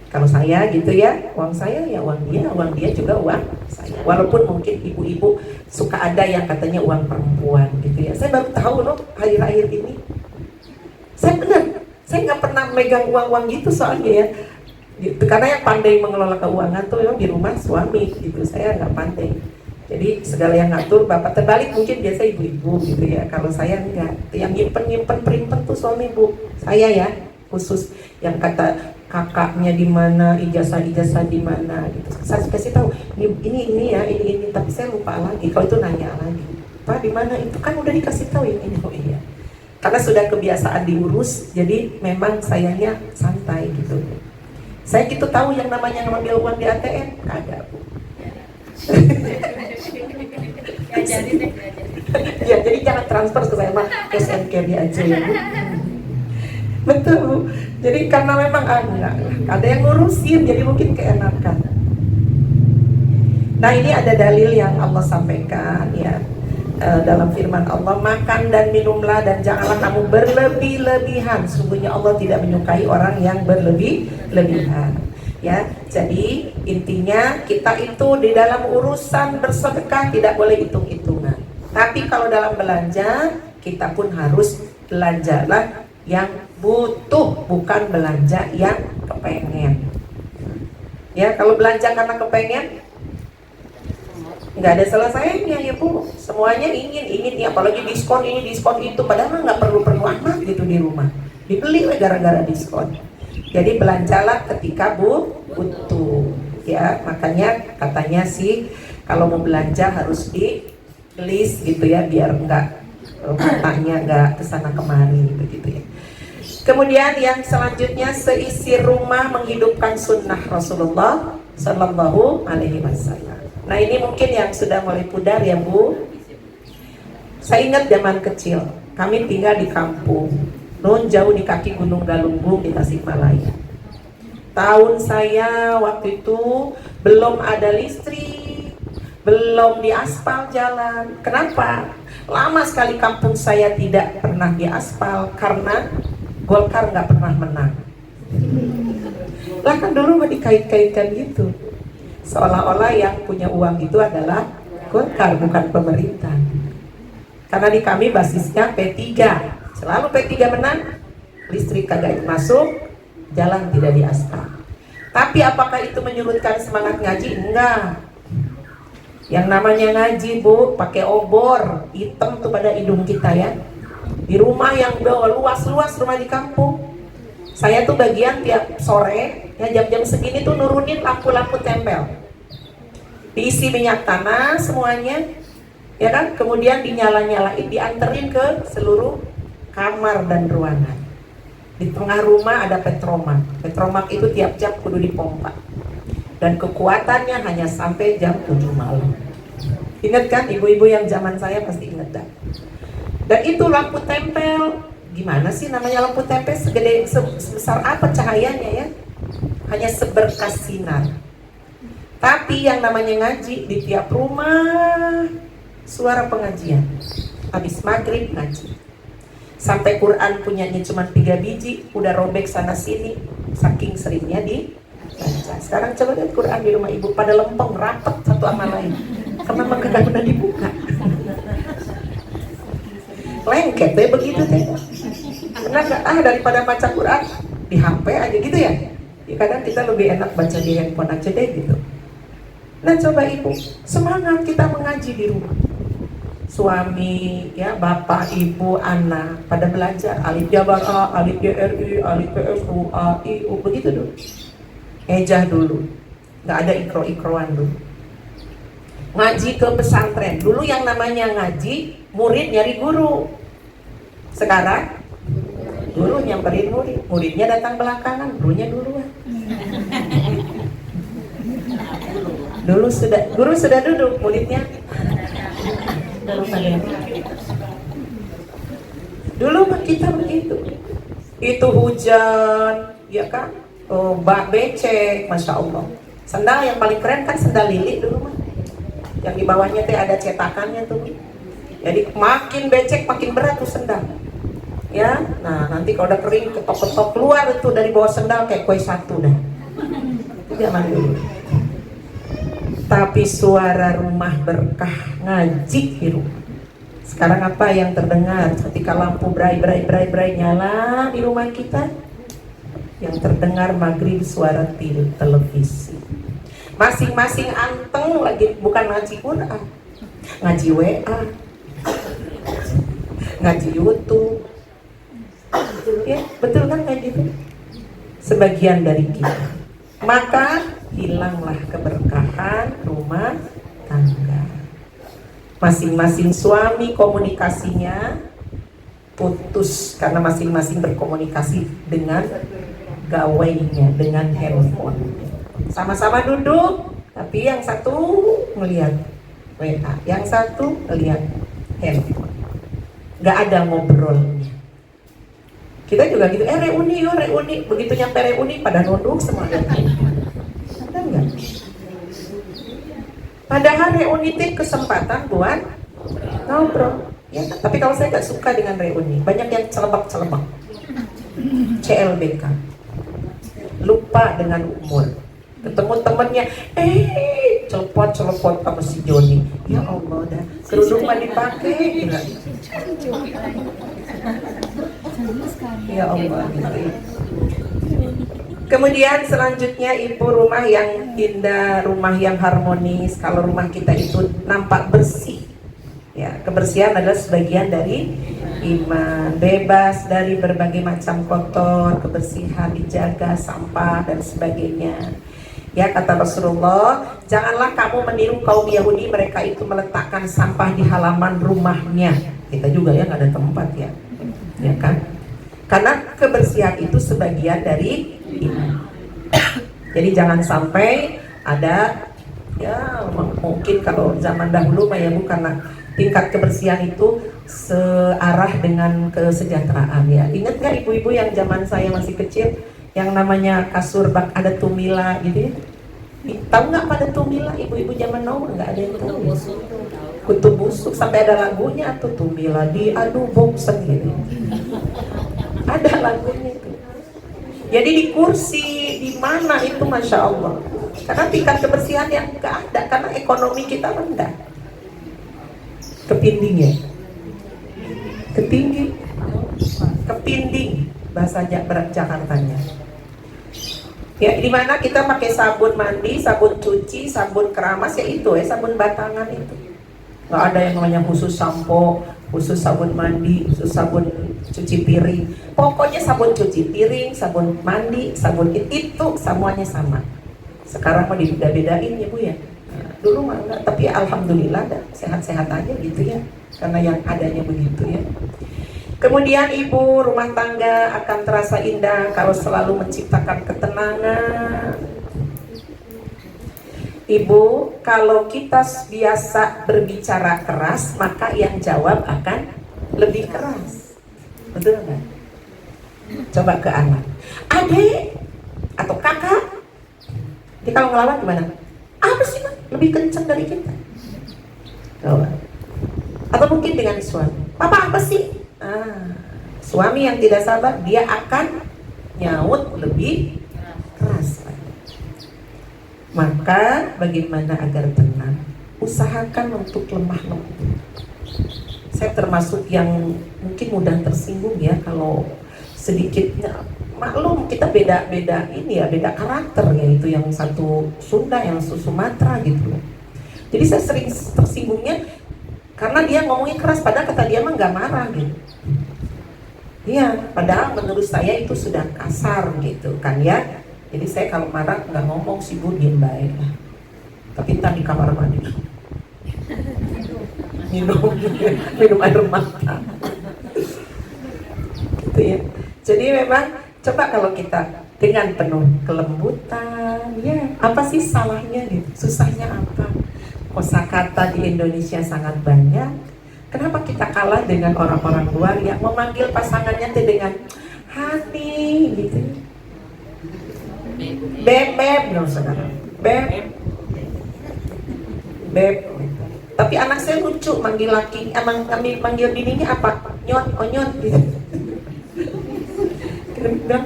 Kalau saya gitu ya, uang saya ya uang dia juga uang saya. Walaupun mungkin ibu-ibu suka ada yang katanya uang perempuan gitu ya. Saya baru tahu loh akhir-akhir ini. Saya nggak pernah megang uang-uang gitu soalnya ya. Gitu. Karena yang pandai mengelola keuangan tuh memang di rumah suami gitu. Saya nggak pandai. Jadi segala yang ngatur bapak, terbalik mungkin biasa ibu-ibu gitu ya. Kalau saya enggak. Yang nyimpen perimpen tuh suami Bu. Saya ya khusus yang kata kakaknya di mana, ijazah di mana gitu. Saya kasih tahu ini ya, ini tapi saya lupa lagi. Kalau itu nanya lagi. Pak di mana itu kan udah dikasih tahu ini. Oh iya. Karena sudah kebiasaan diurus, jadi memang sayangnya santai gitu. Saya gitu tahu yang namanya ngambil uang di ATM, kagak Bu. Ya jadi jangan transfer ke saya mah, cash and carry aja ya Bu. Betul Bu. Jadi karena memang ada yang ngurusin, jadi mungkin keenakan. Nah ini ada dalil yang Allah sampaikan ya. Dalam firman Allah, makan dan minumlah dan janganlah kamu berlebih-lebihan. Sungguhnya Allah tidak menyukai orang yang berlebih-lebihan. Ya, jadi intinya kita itu di dalam urusan bersedekah tidak boleh hitung-hitungan. Tapi kalau dalam belanja kita pun harus belanjalah yang butuh, bukan belanja yang kepengen. Ya, kalau belanja karena kepengen nggak ada selesainya ya Bu, semuanya ingin ya, apalagi diskon ini diskon itu, padahal nggak perlu amat gitu di rumah, dibeli gara-gara diskon. Jadi belanjalah ketika butuh ya. Makanya katanya sih kalau mau belanja harus di list gitu ya, biar matanya nggak kesana kemari begitu ya. Kemudian yang selanjutnya, seisi rumah menghidupkan sunnah Rasulullah Sallallahu Alaihi Wasallam. Nah ini mungkin yang sudah mulai pudar ya Bu. Saya ingat zaman kecil, kami tinggal di kampung, nun jauh di kaki Gunung Galunggung di Tasikmalaya. Tahun saya waktu itu belum ada listrik, belum diaspal jalan. Kenapa? Lama sekali kampung saya tidak pernah diaspal karena Golkar nggak pernah menang. Lah kan dulu mah dikait-kaitkan gitu, seolah-olah yang punya uang itu adalah Golkar, bukan pemerintah. Karena di kami basisnya P3, selalu P3 menang, listrik kagak masuk, jalan tidak diaspal. Tapi apakah itu menyurutkan semangat ngaji? Enggak. Yang namanya ngaji, Bu, pakai obor hitam tuh pada hidung kita ya. Di rumah yang udah luas-luas, rumah di kampung, saya tuh bagian tiap sore ya jam-jam segini tuh nurunin lampu-lampu tempel, diisi minyak tanah semuanya ya kan, kemudian dinyala-nyalain, dianterin ke seluruh kamar dan ruangan. Di tengah rumah ada petromak. Petromak itu tiap jam kudu dipompa, dan kekuatannya hanya sampai jam 7 malam. Ingat kan, ibu-ibu yang zaman saya pasti ingat dah. Dan itu lampu tempel, gimana sih namanya lampu tempel, sebesar apa cahayanya ya, hanya seberkas sinar. Tapi yang namanya ngaji di tiap rumah, suara pengajian, habis maghrib ngaji, sampai Quran punyanya cuma 3 biji, udah robek sana sini, saking seringnya dibaca. Sekarang coba lihat Quran di rumah ibu, pada lempeng, rapet satu sama lain, karena kagak pernah dibuka. Lengket deh begitu teh. Karena daripada baca Quran di HP aja gitu ya. Ya kadang kita lebih enak baca di handphone aja deh gitu. Nah coba ibu, semangat kita mengaji di rumah. Suami, ya bapak, ibu, anak pada belajar alif jabar A, alif JRI, alif PSU, A, I, U, begitu dulu. Ejah dulu, nggak ada ikro-ikroan dulu. Ngaji ke pesantren, dulu yang namanya ngaji, murid nyari guru. Sekarang guru nyamperin murid, muridnya datang belakangan, gurunya duluan. Guru sudah duduk, muridnya dulu kita begitu. Itu hujan, ya kan? Oh, bak becek, masya Allah. Sendal yang paling keren kan sendal lili dulu mah. Yang di bawahnya teh ada cetakannya tuh. Jadi makin becek makin berat tuh sendal. Ya, nah nanti kalau udah kering ketok-ketok keluar itu dari bawah sendal kayak kue satu dah. Itu zaman dulu. Tapi suara rumah berkah ngaji di rumah. Sekarang apa yang terdengar ketika lampu brai nyala di rumah kita? Yang terdengar maghrib suara televisi. Masing-masing anteng lagi, bukan ngaji Quran, ngaji WA, ngaji YouTube. Ya, betul kan kayak gitu? Sebagian dari kita. Maka hilanglah keberkahan rumah tangga. Masing-masing suami komunikasinya putus karena masing-masing berkomunikasi dengan gawainya, dengan handphone. Sama-sama duduk, tapi yang satu melihat WA, yang satu melihat handphone. Gak ada ngobrolnya. Kita juga gitu, reuni yuk, reuni. Begitu nyampe reuni pada nunduk semua. Ada enggak? Padahal reuni itu kesempatan buat ngobrol. Ya, tapi kalau saya gak suka dengan reuni, banyak yang celebak-celebak. CLBK. Lupa dengan umur. Ketemu temennya, celepot sama si Joni. Ya Allah dah, kerudung mah dipakai. Ya Allah gitu. Kemudian selanjutnya ibu, rumah yang indah, rumah yang harmonis. Kalau rumah kita itu nampak bersih, ya kebersihan adalah sebagian dari iman. Bebas dari berbagai macam kotor, kebersihan dijaga, sampah dan sebagainya. Ya kata Rasulullah, janganlah kamu meniru kaum Yahudi, mereka itu meletakkan sampah di halaman rumahnya. Kita juga ya nggak ada tempat ya, ya kan? Karena kebersihan itu sebagian dari iman. Jadi jangan sampai ada, ya mungkin kalau zaman dahulu mah ya Bu, karena tingkat kebersihan itu searah dengan kesejahteraan ya. Ingat nggak ibu-ibu yang zaman saya masih kecil, yang namanya kasur bak ada tumila gitu ya? Tahu nggak pada tumila? Ibu-ibu zaman now nggak ada yang tahu. Kutu busuk, sampai ada lagunya tuh, tumila diadu boxen gitu. Ada lagunya itu. Jadi di kursi, di mana itu masya Allah. Karena tingkat kebersihan yang nggak ada, karena ekonomi kita rendah. Kepindingnya. Ketinggi, ketinding bahasa Jakartanya. Ya, di mana kita pakai sabun mandi, sabun cuci, sabun keramas, ya itu ya, sabun batangan itu. Nggak ada yang namanya khusus sampo, khusus sabun mandi, khusus sabun cuci piring. Pokoknya sabun cuci piring, sabun mandi, sabun itu semuanya sama. Sekarang mau dibeda-bedain ya Bu ya. Nah, dulu mah enggak, tapi alhamdulillah sehat-sehat aja gitu ya. Karena yang adanya begitu ya. Kemudian ibu rumah tangga akan terasa indah kalau selalu menciptakan ketenangan. Ibu, kalau kita biasa berbicara keras, maka yang jawab akan lebih keras. Betul nggak? Coba ke anak, adik atau kakak. Jadi kalau ngelawan gimana? Apa sih Mak? Lebih kencang dari kita. Coba. Atau mungkin dengan suami. Papa apa sih? Suami yang tidak sabar, dia akan nyaut lebih keras. Maka bagaimana agar tenang? Usahakan untuk lemah lembut. Saya termasuk yang mungkin mudah tersinggung ya kalau sedikitnya, maklum kita beda-beda ini ya, beda karakter ya, itu yang satu Sunda, yang satu Sumatera gitu. Jadi saya sering tersinggungnya karena dia ngomongnya keras, padahal kata dia mah nggak marah gitu. Iya, padahal menurut saya itu sudah kasar gitu kan ya. Jadi saya kalau marah nggak ngomong sih Bu, diem baik lah. Tapi ntar di kamar mandi minum air mata gitu ya. Jadi memang coba kalau kita dengan penuh kelembutan, ya apa sih salahnya gitu, susahnya apa? Kosakata di Indonesia sangat banyak. Kenapa kita kalah dengan orang-orang luar yang memanggil pasangannya dengan honey gitu, beb belum sekarang, beb. Tapi anak saya lucu manggil laki, emang kami panggil bininya apa? Nyon, onyon gitu.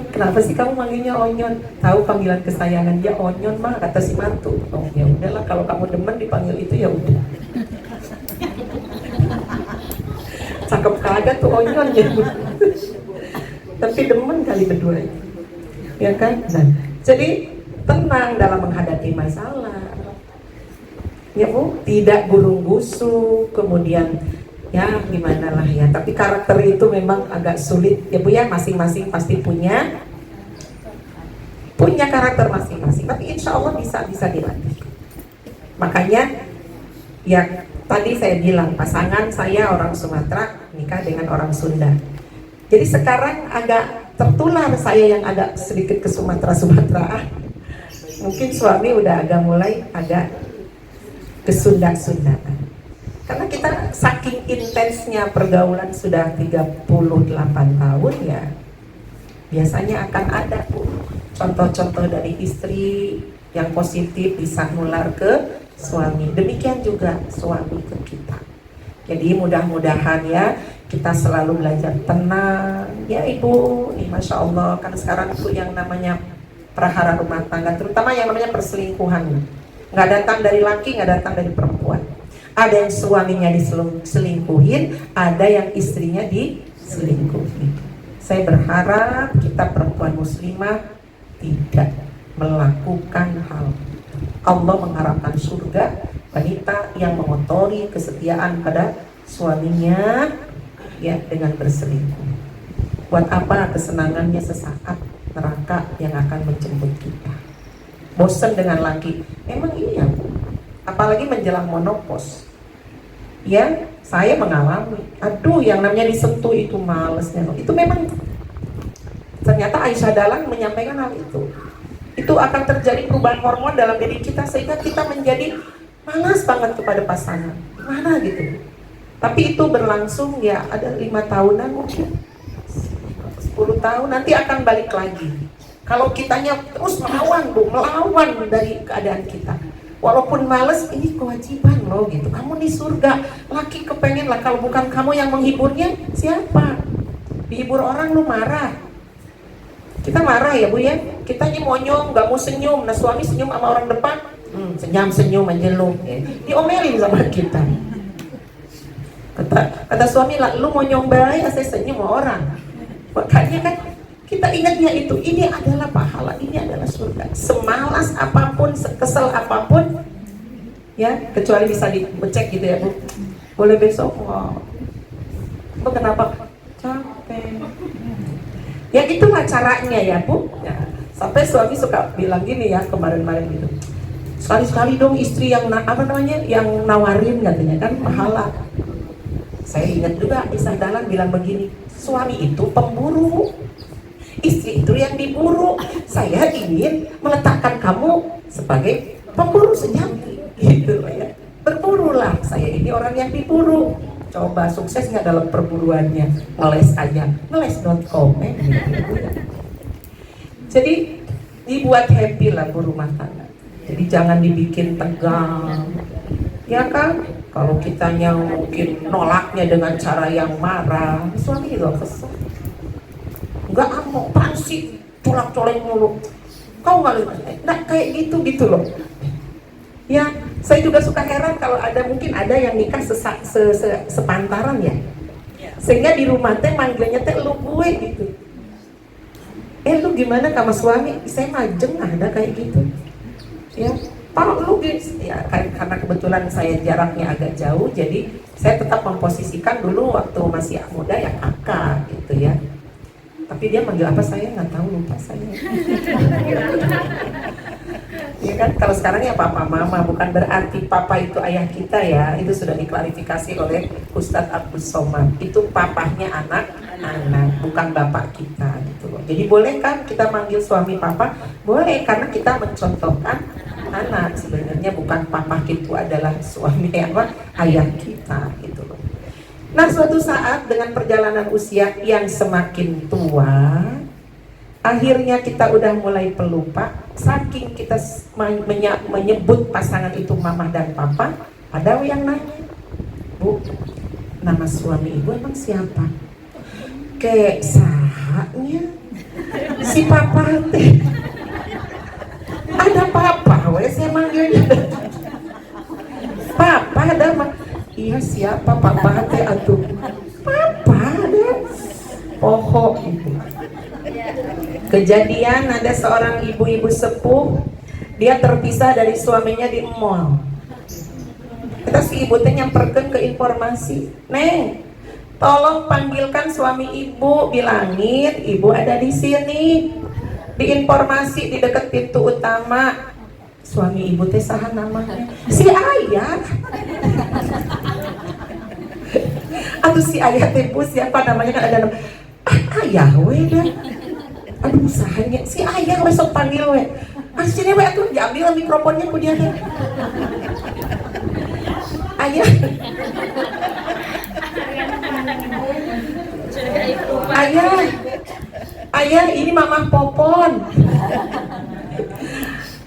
Kenapa sih kamu manggilnya onyon? Tahu panggilan kesayangan dia onyon mah, kata si mantu. Oh ya udahlah, kalau kamu demen dipanggil itu ya udah. Cakep kagak tuh onyon ya. Tapi demen kali berdua itu, ya kan? Nah, jadi tenang dalam menghadapi masalah. Ya Bu, tidak gurung-gusu, kemudian ya gimana lah ya. Tapi karakter itu memang agak sulit ya Bu ya, masing-masing pasti punya karakter masing-masing. Tapi insya Allah bisa dilatih. Makanya ya tadi saya bilang pasangan saya orang Sumatera nikah dengan orang Sunda. Jadi sekarang agak tertular saya yang agak sedikit ke Sumatera. Mungkin suami udah agak mulai agak kesunda-sundaan. Karena kita saking intensnya pergaulan sudah 38 tahun ya, biasanya akan ada contoh-contoh dari istri yang positif bisa nular ke suami. Demikian juga suami ke kita. Jadi mudah-mudahan ya kita selalu belajar tenang ya Ibu. Nih Masya Allah, kan sekarang itu yang namanya prahara rumah tangga, terutama yang namanya perselingkuhan, nggak datang dari laki, nggak datang dari perempuan. Ada yang suaminya diselingkuhin, ada yang istrinya diselingkuhin. Saya berharap kita perempuan muslimah tidak melakukan hal. Allah mengharapkan surga wanita yang mengotori kesetiaan pada suaminya ya dengan berselingkuh. Buat apa kesenangannya sesaat, neraka yang akan menjemput kita. Bosan dengan laki, memang iya, apalagi menjelang menopause. Ya, saya mengalami, aduh yang namanya disentuh itu malesnya. Itu memang ternyata Aisyah Dahlan menyampaikan hal itu. Itu akan terjadi perubahan hormon dalam diri kita sehingga kita menjadi malas banget kepada pasangan. Mana gitu. Tapi itu berlangsung ya ada 5 tahunan mungkin, 10 tahun, nanti akan balik lagi. Kalau kitanya terus melawan dari keadaan kita, walaupun males, ini kewajiban loh gitu. Kamu di surga, laki kepengen lah, kalau bukan kamu yang menghiburnya, siapa? Dihibur orang lu marah. Kita marah ya Bu ya, kita monyong, gak mau senyum. Nah suami senyum sama orang depan, senyum aja lu, diomelin sama kita. Kata suami lah, lu mau nyoba ya saya senyum sama orang. Makanya kan kita ingatnya itu, ini adalah pahala, ini adalah surga. Semalas apapun, sekesel apapun, ya kecuali bisa dicek gitu ya Bu. Boleh besok, wah. Bu kenapa? Capek. Ya itulah caranya ya Bu. Ya, sampai suami suka bilang gini ya kemarin-kemarin gitu. Sekali-sekali dong istri yang yang nawarin katanya kan pahala. Saya ingat juga Isah Dahlan bilang begini, suami itu pemburu, istri itu yang diburu. Saya ingin meletakkan kamu sebagai pemburu sejati, gitu ya. Berburulah, saya ini orang yang diburu. Coba sukses nggak dalam perburuannya? Ngeles aja, ngeles.com gitu. Jadi dibuat happy lah bu rumah tangga. Jadi jangan dibikin tegang, ya kan? Kalau kitanya mungkin nolaknya dengan cara yang marah, suami juga kesel. Enggak mau pasti colak-colek mulu. Kau nggak kayak gitu loh. Ya, saya juga suka heran kalau mungkin ada yang nikah sepantaran ya. Sehingga di rumah teh manggilnya teh lu gue gitu. Lu gimana sama suami? Saya majeng ada kayak gitu. Ya, Pak lu ya karena kebetulan saya jaraknya agak jauh, jadi saya tetap memposisikan dulu waktu masih muda ya kakak gitu ya. Tapi dia manggil apa saya nggak tahu, lupa saya. Ya kan kalau sekarang ya papa mama, bukan berarti papa itu ayah kita ya. Itu sudah diklarifikasi oleh Ustadz Abdul Somad. Itu papahnya anak-anak, bukan bapak kita gitu loh. Jadi boleh kan kita manggil suami papa? Boleh, karena kita mencontohkan anak. Sebenarnya bukan papa itu adalah suami ayah kita gitu loh. Nah suatu saat dengan perjalanan usia yang semakin tua, akhirnya kita udah mulai pelupa. Saking kita menyebut pasangan itu mama dan papa, ada yang nanya, Bu, nama suami ibu emang siapa? Kayak sahanya si papa teh. Ada papa, saya manggilnya papa ada mah. Iya siapa papa teh atuh? Papa ada. Pohon itu. Kejadian ada seorang ibu-ibu sepuh, dia terpisah dari suaminya di mall. Kita si ibu teh nyamperkeun ke informasi, Neng, tolong panggilkan suami ibu, bilangin ibu ada di sini, di informasi di dekat pintu utama. Suami ibu teh saha namanya? Si Ayah. Atau si Ayah teh siapa namanya kan ada nama. Ayah we dah. Aduh sahanya si Ayah besok panggil we. Aslinya we atuh diambil mikrofonnya ku dia teh. Ayah. Ayah ini Mama Popon.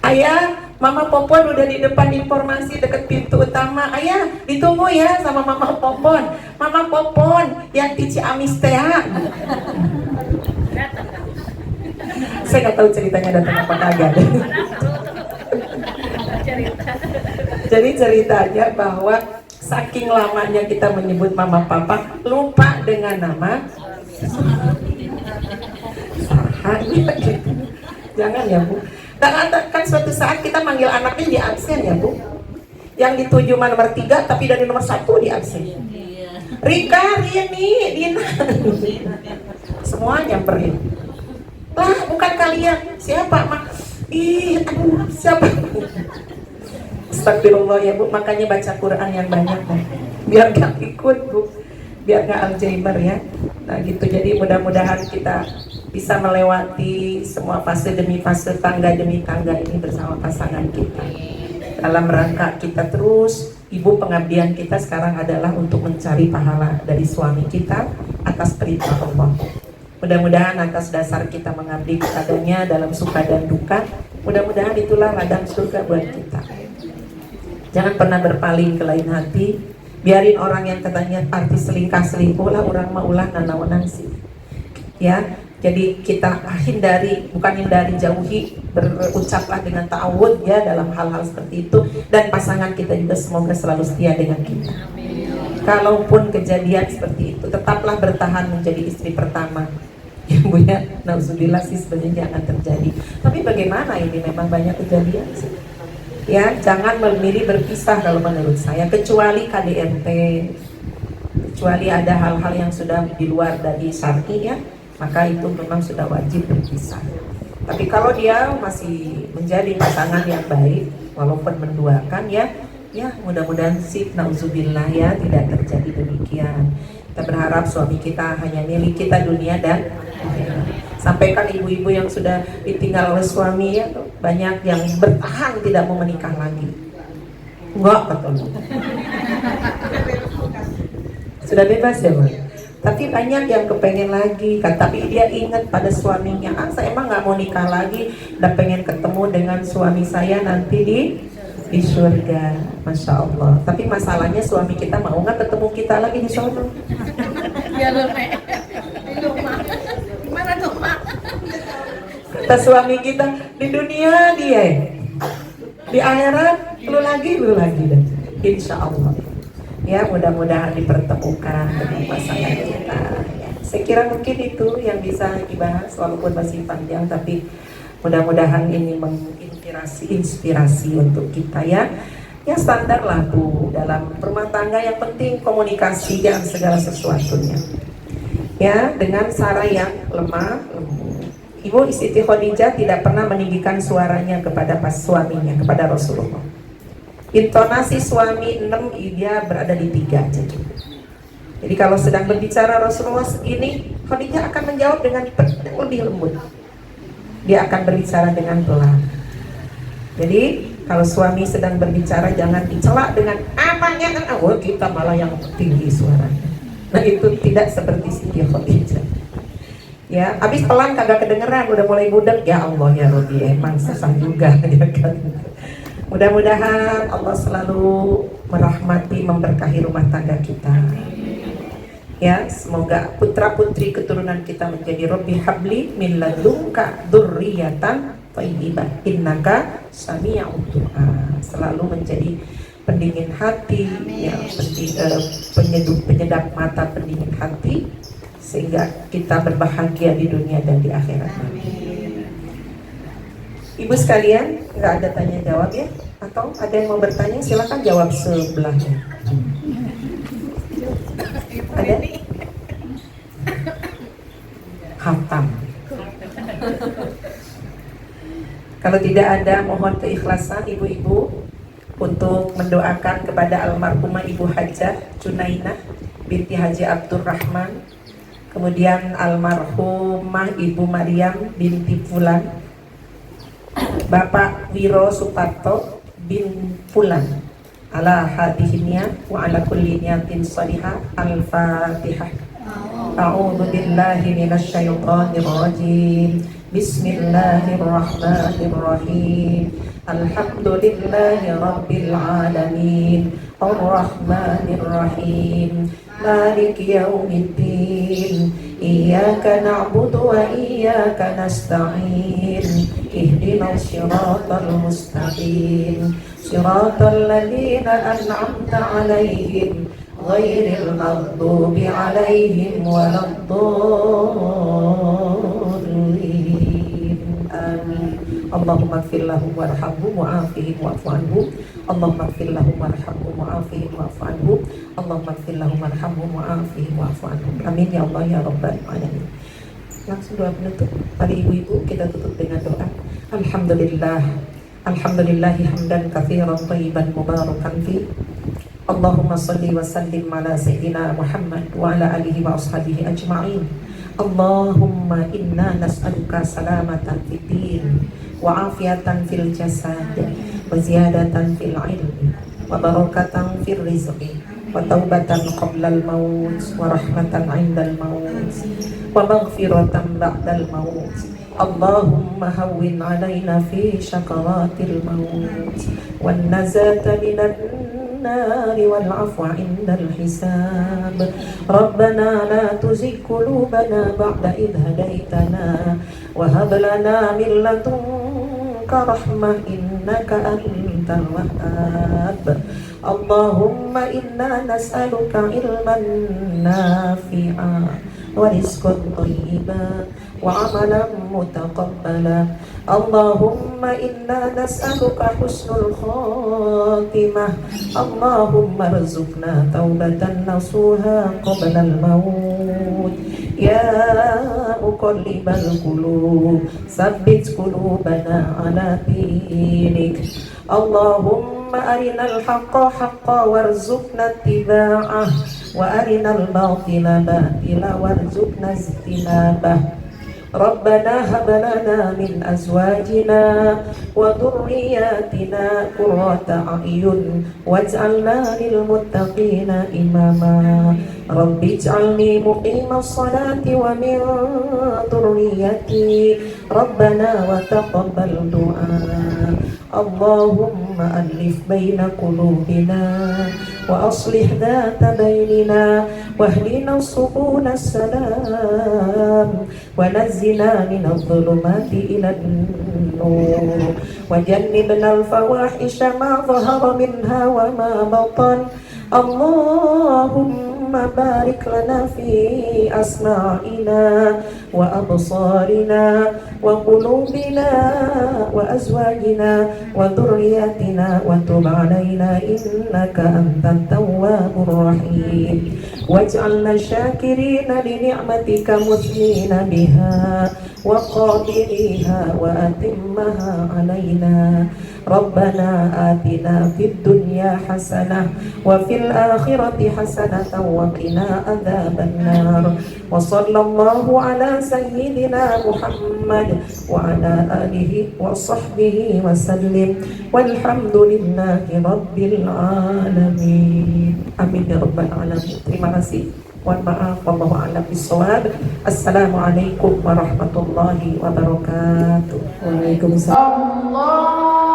Ayah, Mama Popon udah di depan informasi dekat pintu utama. Ayah, ditunggu ya sama Mama Popon. Mama Popon yang di Ciamis teh. Saya nggak tahu ceritanya datang apa kagak. Jadi ceritanya bahwa saking lamanya kita menyebut Mama Papa, lupa dengan nama sahanya gitu. Jangan ya Bu. Dan kan suatu saat kita manggil anaknya di absen ya Bu. Yang dituju nomor 3 tapi dari nomor 1 di absen. Rika, Rini, Dina. Semua nyamperin. Lah bukan kalian. Siapa mak? Aduh siapa? Astagfirullah ya Bu. Makanya baca Quran yang banyak Bu. Biar gak ikut Bu. Biar gak Alzheimer ya. Nah gitu, jadi mudah-mudahan kita bisa melewati semua fase demi fase, tangga demi tangga ini bersama pasangan kita. Dalam rangka kita terus, ibu pengabdian kita sekarang adalah untuk mencari pahala dari suami kita atas perintah Allah. Mudah-mudahan atas dasar kita mengabdi kepadanya dalam suka dan duka, mudah-mudahan itulah ladang surga buat kita. Jangan pernah berpaling ke lain hati. Biarin orang yang katanya artis selingkuh lah, orang mah ulah nanaonan sih. Ya, jadi kita hindari, bukan hindari, jauhi, berucaplah dengan ta'awud ya dalam hal-hal seperti itu. Dan pasangan kita juga semoga selalu setia dengan kita. Kalaupun kejadian seperti itu, tetaplah bertahan menjadi istri pertama. Ya Bu ya, nauzubillah sih sebenarnya jangan terjadi. Tapi bagaimana ini memang banyak kejadian sih. Ya, jangan memilih berpisah kalau menurut saya, kecuali KDRT, kecuali ada hal-hal yang sudah di luar dari syar'i ya, maka itu memang sudah wajib berpisah. Tapi kalau dia masih menjadi pasangan yang baik, walaupun menduakan ya mudah-mudahan sih nauzubillah ya tidak terjadi demikian. Kita berharap suami kita hanya milik kita dunia dan sampaikan ibu-ibu yang sudah ditinggal oleh suami ya, banyak yang bertahan tidak mau menikah lagi. Enggak, betul. Sudah bebas ya Mas. Tapi banyak yang kepengen lagi kan, tapi dia ingat pada suaminya, saya emang nggak mau nikah lagi, udah pengen ketemu dengan suami saya nanti di surga, masya Allah. Tapi masalahnya suami kita mau nggak ketemu kita lagi di surga? Ya loh, Nek. Gimana dong, Mak? Kata suami kita, di dunia dia, di akhirat lu lagi dan insya Allah. Ya mudah-mudahan dipertemukan dengan pasangan kita. Ya, saya kira mungkin itu yang bisa dibahas walaupun masih panjang, tapi mudah-mudahan ini inspirasi untuk kita ya. Ya standar lah Bu dalam rumah tangga, yang penting komunikasi dan segala sesuatunya. Ya dengan cara yang lemah lembut. Ibu Siti Khadijah tidak pernah meninggikan suaranya kepada suaminya, kepada Rasulullah. Intonasi suami 6, dia berada di 3 aja. Jadi kalau sedang berbicara Rasulullah segini, Khadijah akan menjawab dengan lebih lembut. Dia akan berbicara dengan pelan. Jadi kalau suami sedang berbicara jangan dicela dengan apanya kan, kita malah yang tinggi suaranya. Nah itu tidak seperti Siti Khadijah. Ya, habis pelan kagak kedengeran, udah mulai budek, ya Allah ya Rabbi, emang susah juga ya kan. Mudah-mudahan Allah selalu merahmati, memberkahi rumah tangga kita. Ya, semoga putra-putri keturunan kita menjadi Rabbi habli min ladunka dzurriyyatan thayyibah innaka sami'ud du'a. Selalu menjadi pendingin hati, ya, penyedap mata, pendingin hati, sehingga kita berbahagia di dunia dan di akhirat. Ibu sekalian, nggak ada tanya jawab ya? Atau ada yang mau bertanya? Silakan jawab sebelahnya. Ada? Hatam. Kalau tidak ada, mohon keikhlasan ibu-ibu untuk mendoakan kepada almarhumah Ibu Hajah Junainah binti Haji Abdurrahman, kemudian almarhumah Ibu Maryam binti Fulan, Bapak Wiro Suparto bin Fulan, ala hadihnya wa ala kulli niyatin salihah. Al-Fatihah. A'udzu billahi minasy syaithanir rajim. Bismillahirrahmanirrahim. Alhamdulillahi rabbil alamin. Ar-Rahmanir Rahim. Maliki yaumiddin. Iyyaka na'budu wa iyyaka nasta'in. Ihdinas siratal mustaqim. Siratal ladzina an'amta 'alaihim ghairil maghdubi 'alaihim waladdallin. Amin. Allahumma ighfir lahum warhamhum wa'afihim wa'fu anhum. Allahumma ighfir lahum warhamhum wa'afihim wa'fu anhum. Allahumma ighfir lahum warhamhum wa'afihim wa'fu anhum. Amin ya Allah ya rabbal alamin. Langsung doa penutup. Pada ibu-ibu kita tutup dengan doa. Alhamdulillah. Alhamdulillahi hamdan katsiran thayyiban mubarakan fi. Allahumma salli wa sallim ala sayyidina Muhammad wa ala alihi wa ashabihi ajma'in. Allahumma inna nas'aluka salamatan fid din wa afiyatan fil jasad wa ziyadatan fil ilmi wa barakatan fil rizqi wa taubatan qabla al maut wa rahmatan 'inda al maut wa maghfiratan ba'da al maut. Allahumma hawwin 'alaina fi syakaratil maut wan nazata minan النار والعفو عند الحساب. ربنا لا تزغ قلوبنا بعد إذ هديتنا وهب لنا من لدنك رحمة إنك أنت antal wahhab. Allahumma inna nas'aluka ilman nafi'a wa rizqan thayyiban wa amalan mutaqabbala. Allahumma inna nas'aluka husnul khatimah. Allahumma rzuqna taubatan nasuha qabla al-maut. Ya muqallibal qulub sabbit qulubana ala dinik. Allahumma arinal haqqa haqqa warzuqna ittiba'ah wa arinal batila batila warzuqna ijtinabah. Rabbana hab lana min azwajina wa dhurriyyatina qurrata a'yun waj'alna lil muttaqina imama. Rabbi ij'alni muqimas salati wa min dhurriyyati Rabbana wa taqabbal du'a. Allahumma alif baina qulubina wa aslih dhata bainina wahdina subula salam wa nazzina minadh dhulumati ila an-nur wa jannibna al-fawahisha ma dhahara minha wa ma batan. Allahumma barik lana fi asma'ina wa absarina wa qulubina wa azwajina wa dhurriyyatina wa tub alaina innaka antat tawwabur rahim. Waj'alna syakirina li ni'matika muslimina biha wa qadiriha wa atimmaha alaina. Rabbana atina fid dunya hasanah wa fil akhirati hasanatan wa qina adzabannar. Wa sallallahu ala sayyidina Muhammad wa ala alihi wa sahbihi wa sallim walhamdulillahi rabbil alamin. Amin ya rabbal alamin. Terima kasih. Mohon maaf, wallahu a'lam bishawab. Assalamualaikum warahmatullahi wabarakatuh. Waalaikumsalam. Allah